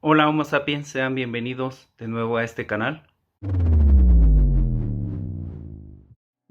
Hola Homo sapiens, sean bienvenidos de nuevo a este canal.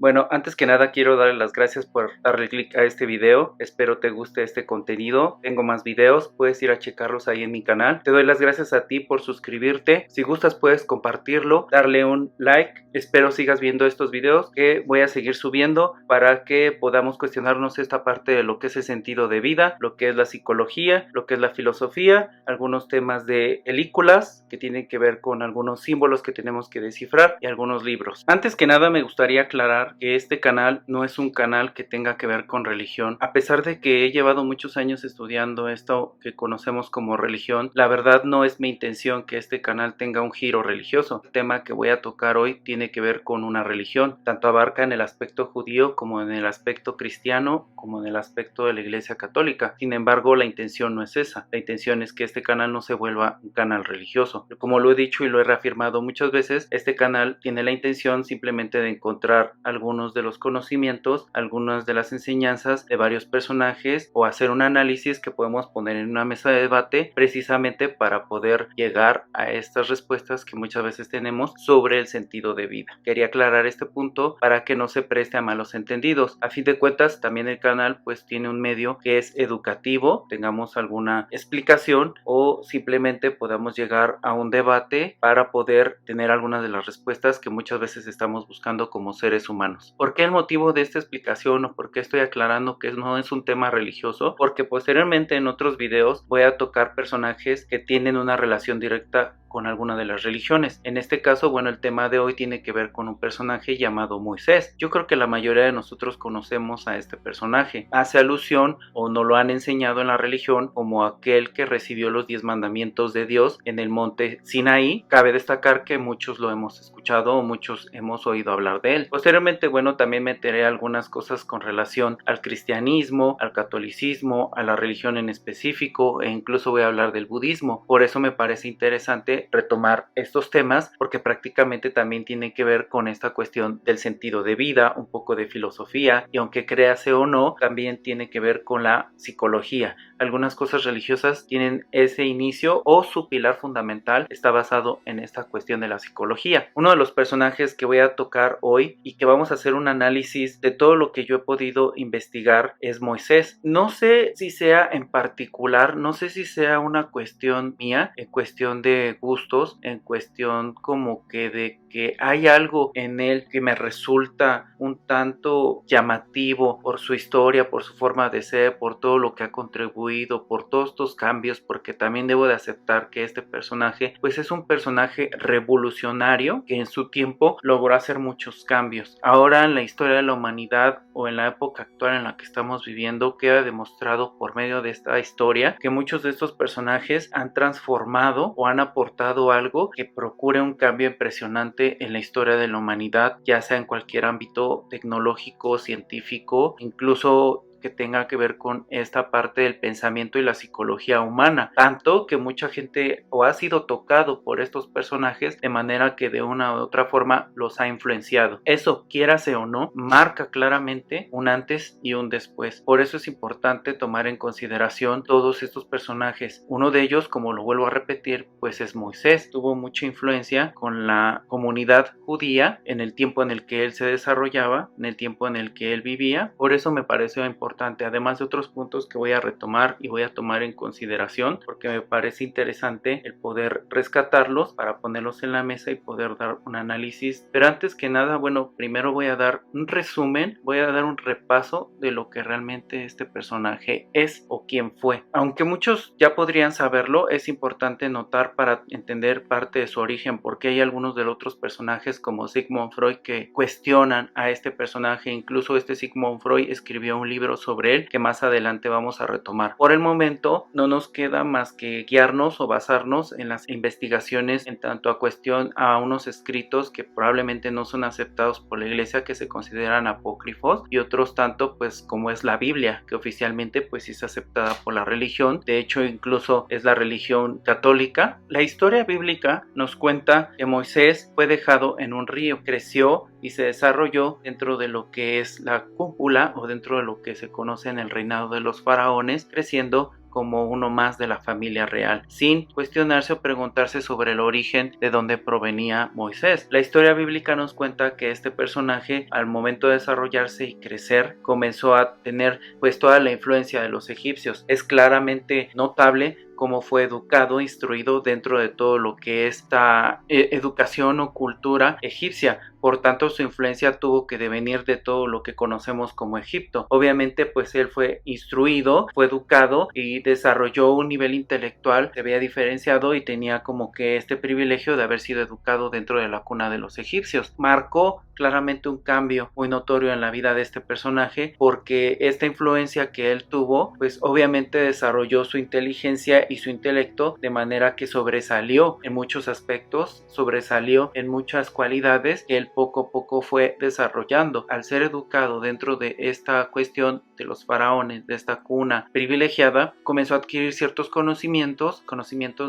Bueno, antes que nada quiero darle las gracias por darle clic a este video. Espero te guste este contenido. Tengo más videos, puedes ir a checarlos ahí en mi canal. Te doy las gracias a ti por suscribirte. Si gustas puedes compartirlo, darle un like. Espero sigas viendo estos videos que voy a seguir subiendo para que podamos cuestionarnos esta parte de lo que es el sentido de vida, lo que es la psicología, lo que es la filosofía, algunos temas de películas que tienen que ver con algunos símbolos que tenemos que descifrar y algunos libros. Antes que nada me gustaría aclarar que este canal no es un canal que tenga que ver con religión. A pesar de que he llevado muchos años estudiando esto que conocemos como religión, la verdad no es mi intención que este canal tenga un giro religioso. El tema que voy a tocar hoy tiene que ver con una religión, tanto abarca en el aspecto judío como en el aspecto cristiano, como en el aspecto de la Iglesia Católica. Sin embargo, la intención no es esa. La intención es que este canal no se vuelva un canal religioso. Como lo he dicho y lo he reafirmado muchas veces, este canal tiene la intención simplemente de encontrar algunos de los conocimientos, algunas de las enseñanzas de varios personajes o hacer un análisis que podemos poner en una mesa de debate precisamente para poder llegar a estas respuestas que muchas veces tenemos sobre el sentido de vida. Quería aclarar este punto para que no se preste a malos entendidos. A fin de cuentas, también el canal pues tiene un medio que es educativo, tengamos alguna explicación o simplemente podamos llegar a un debate para poder tener algunas de las respuestas que muchas veces estamos buscando como seres humanos. ¿Por qué el motivo de esta explicación o por qué estoy aclarando que no es un tema religioso? Porque posteriormente en otros videos voy a tocar personajes que tienen una relación directa con alguna de las religiones. En este caso, bueno, el tema de hoy tiene que ver con un personaje llamado Moisés. Yo creo que la mayoría de nosotros conocemos a este personaje. Hace alusión o nos lo han enseñado en la religión como aquel que recibió los 10 mandamientos de Dios en el monte Sinaí. Cabe destacar que muchos lo hemos escuchado o muchos hemos oído hablar de él. Posteriormente, bueno, también meteré algunas cosas con relación al cristianismo, al catolicismo, a la religión en específico e incluso voy a hablar del budismo. Por eso me parece interesante retomar estos temas porque prácticamente también tiene que ver con esta cuestión del sentido de vida, un poco de filosofía y aunque créase o no, también tiene que ver con la psicología. Algunas cosas religiosas tienen ese inicio o su pilar fundamental está basado en esta cuestión de la psicología. Uno de los personajes que voy a tocar hoy y que vamos a hacer un análisis de todo lo que yo he podido investigar es Moisés. No sé si sea en particular, no sé si sea una cuestión mía, en cuestión de gustos, en cuestión como que de que hay algo en él que me resulta un tanto llamativo por su historia, por su forma de ser, por todo lo que ha contribuido, por todos estos cambios, porque también debo de aceptar que este personaje pues es un personaje revolucionario que en su tiempo logró hacer muchos cambios. Ahora en la historia de la humanidad o en la época actual en la que estamos viviendo queda demostrado por medio de esta historia que muchos de estos personajes han transformado o han aportado algo que procure un cambio impresionante en la historia de la humanidad, ya sea en cualquier ámbito tecnológico, científico, incluso que tenga que ver con esta parte del pensamiento y la psicología humana, tanto que mucha gente o ha sido tocado por estos personajes de manera que de una u otra forma los ha influenciado. Eso, quiérase o no, marca claramente un antes y un después. Por eso es importante tomar en consideración todos estos personajes. Uno de ellos, como lo vuelvo a repetir, pues es Moisés. Tuvo mucha influencia con la comunidad judía en el tiempo en el que él se desarrollaba, en el tiempo en el que él vivía. Por eso me pareció importante, además de otros puntos que voy a retomar y voy a tomar en consideración, porque me parece interesante el poder rescatarlos para ponerlos en la mesa y poder dar un análisis. Pero antes que nada, bueno, primero voy a dar un resumen, voy a dar un repaso de lo que realmente este personaje es o quién fue. Aunque muchos ya podrían saberlo, es importante notar para entender parte de su origen, porque hay algunos de los otros personajes como Sigmund Freud que cuestionan a este personaje. Incluso este Sigmund Freud escribió un libro sobre él que más adelante vamos a retomar. Por el momento no nos queda más que guiarnos o basarnos en las investigaciones en tanto a cuestión a unos escritos que probablemente no son aceptados por la iglesia, que se consideran apócrifos, y otros tanto pues como es la Biblia, que oficialmente pues sí es aceptada por la religión. De hecho incluso es la religión católica. La historia bíblica nos cuenta que Moisés fue dejado en un río, creció y se desarrolló dentro de lo que es la cúpula o dentro de lo que se conoce en el reinado de los faraones, creciendo como uno más de la familia real, sin cuestionarse o preguntarse sobre el origen de dónde provenía Moisés. La historia bíblica nos cuenta que este personaje, al momento de desarrollarse y crecer, comenzó a tener pues toda la influencia de los egipcios. Es claramente notable cómo fue educado, instruido dentro de todo lo que es esta educación o cultura egipcia. Por tanto, su influencia tuvo que devenir de todo lo que conocemos como Egipto. Obviamente, pues él fue instruido, fue educado y desarrolló un nivel intelectual, se había diferenciado y tenía como que este privilegio de haber sido educado dentro de la cuna de los egipcios. Marcó claramente un cambio muy notorio en la vida de este personaje, porque esta influencia que él tuvo, pues obviamente desarrolló su inteligencia y su intelecto de manera que sobresalió en muchos aspectos, sobresalió en muchas cualidades que él poco a poco fue desarrollando. Al ser educado dentro de esta cuestión de los faraones, de esta cuna privilegiada, comenzó a adquirir ciertos conocimientos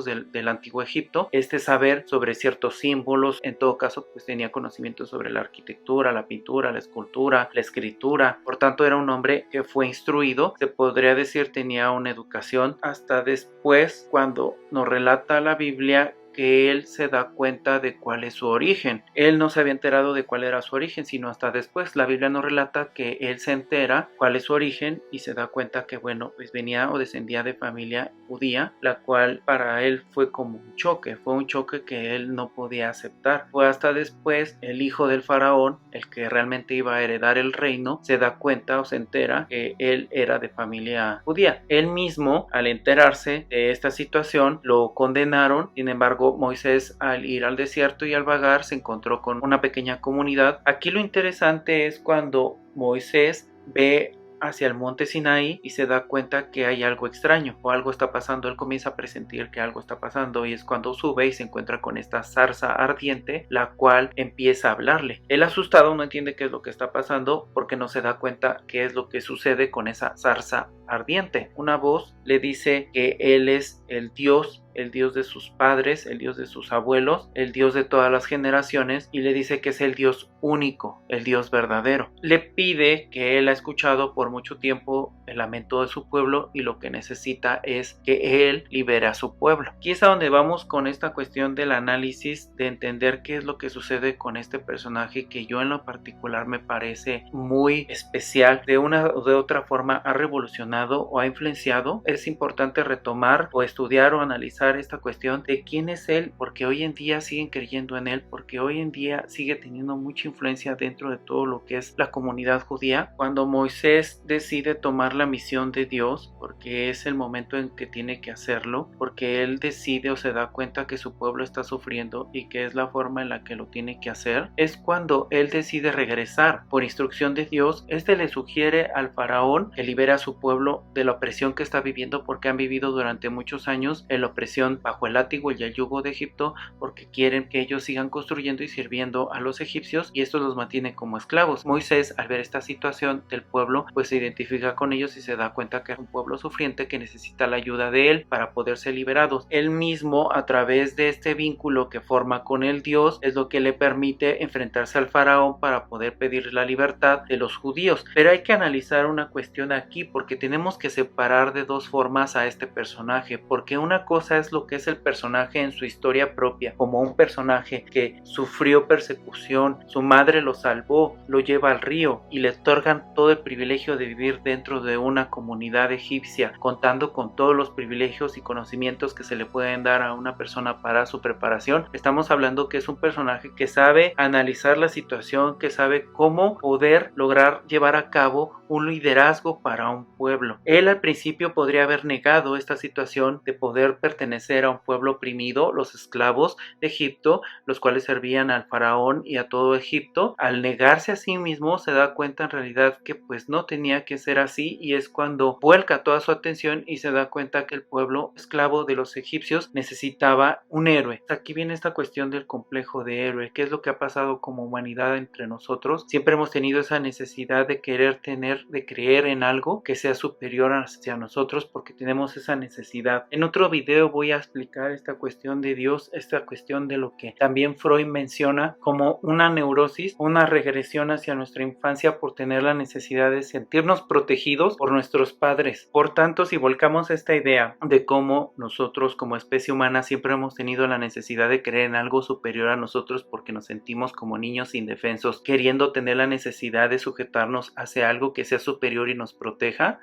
del antiguo Egipto, este saber sobre ciertos símbolos. En todo caso, pues tenía conocimientos sobre la arquitectura, la pintura, la escultura, la escritura. Por tanto, era un hombre que fue instruido, se podría decir tenía una educación. Hasta después, cuando nos relata la Biblia que él se da cuenta de cuál es su origen. Él no se había enterado de cuál era su origen, sino hasta después. La Biblia nos relata que él se entera cuál es su origen y se da cuenta que, bueno, pues venía o descendía de familia judía, la cual para él fue como un choque, fue un choque que él no podía aceptar. Fue hasta después el hijo del faraón, el que realmente iba a heredar el reino, se da cuenta o se entera que él era de familia judía. Él mismo, al enterarse de esta situación, lo condenaron. Sin embargo, Moisés, al ir al desierto y al vagar, se encontró con una pequeña comunidad. Aquí lo interesante es cuando Moisés ve hacia el monte Sinaí y se da cuenta que hay algo extraño o algo está pasando. Él comienza a presentir que algo está pasando y es cuando sube y se encuentra con esta zarza ardiente, la cual empieza a hablarle. Él, asustado, no entiende qué es lo que está pasando porque no se da cuenta qué es lo que sucede con esa zarza ardiente. Una voz le dice que él es el Dios de sus padres, el Dios de sus abuelos, el Dios de todas las generaciones, y le dice que es el Dios único, el Dios verdadero. Le pide, que él ha escuchado por mucho tiempo el lamento de su pueblo y lo que necesita es que él libere a su pueblo. Aquí es a donde vamos con esta cuestión del análisis, de entender qué es lo que sucede con este personaje que yo en lo particular me parece muy especial. De una o de otra forma ha revolucionado o ha influenciado. Es importante retomar o estudiar o analizar esta cuestión de quién es él, porque hoy en día siguen creyendo en él, porque hoy en día sigue teniendo mucha influencia dentro de todo lo que es la comunidad judía. Cuando Moisés decide tomar la misión de Dios, porque es el momento en que tiene que hacerlo, porque él decide o se da cuenta que su pueblo está sufriendo y que es la forma en la que lo tiene que hacer, es cuando él decide regresar. Por instrucción de Dios, este le sugiere al faraón que libere a su pueblo de la opresión que está viviendo, porque han vivido durante muchos años en la opresión bajo el látigo y el yugo de Egipto, porque quieren que ellos sigan construyendo y sirviendo a los egipcios, y esto los mantiene como esclavos. Moisés, al ver esta situación del pueblo, pues se identifica con ellos y se da cuenta que es un pueblo sufriente que necesita la ayuda de él para poder ser liberados. Él mismo, a través de este vínculo que forma con el Dios, es lo que le permite enfrentarse al faraón para poder pedir la libertad de los judíos. Pero hay que analizar una cuestión aquí, porque tenemos que separar de dos formas a este personaje, porque una cosa es lo que es el personaje en su historia propia, como un personaje que sufrió persecución, su madre lo salvó, lo lleva al río y le otorgan todo el privilegio de vivir dentro de una comunidad egipcia, contando con todos los privilegios y conocimientos que se le pueden dar a una persona para su preparación. Estamos hablando que es un personaje que sabe analizar la situación, que sabe cómo poder lograr llevar a cabo un liderazgo para un pueblo. Él al principio podría haber negado esta situación de poder pertenecer a un pueblo oprimido, los esclavos de Egipto, los cuales servían al faraón y a todo Egipto. Al negarse a sí mismo, se da cuenta en realidad que pues no tenía que ser así, y es cuando vuelca toda su atención y se da cuenta que el pueblo esclavo de los egipcios necesitaba un héroe. Aquí viene esta cuestión del complejo de héroe. ¿Qué es lo que ha pasado como humanidad entre nosotros? Siempre hemos tenido esa necesidad de querer tener, de creer en algo que sea superior superior hacia nosotros porque tenemos esa necesidad. En otro video voy a explicar esta cuestión de Dios, esta cuestión de lo que también Freud menciona como una neurosis, una regresión hacia nuestra infancia por tener la necesidad de sentirnos protegidos por nuestros padres. Por tanto, si volcamos esta idea de cómo nosotros como especie humana siempre hemos tenido la necesidad de creer en algo superior a nosotros porque nos sentimos como niños indefensos, queriendo tener la necesidad de sujetarnos hacia algo que sea superior y nos proteja,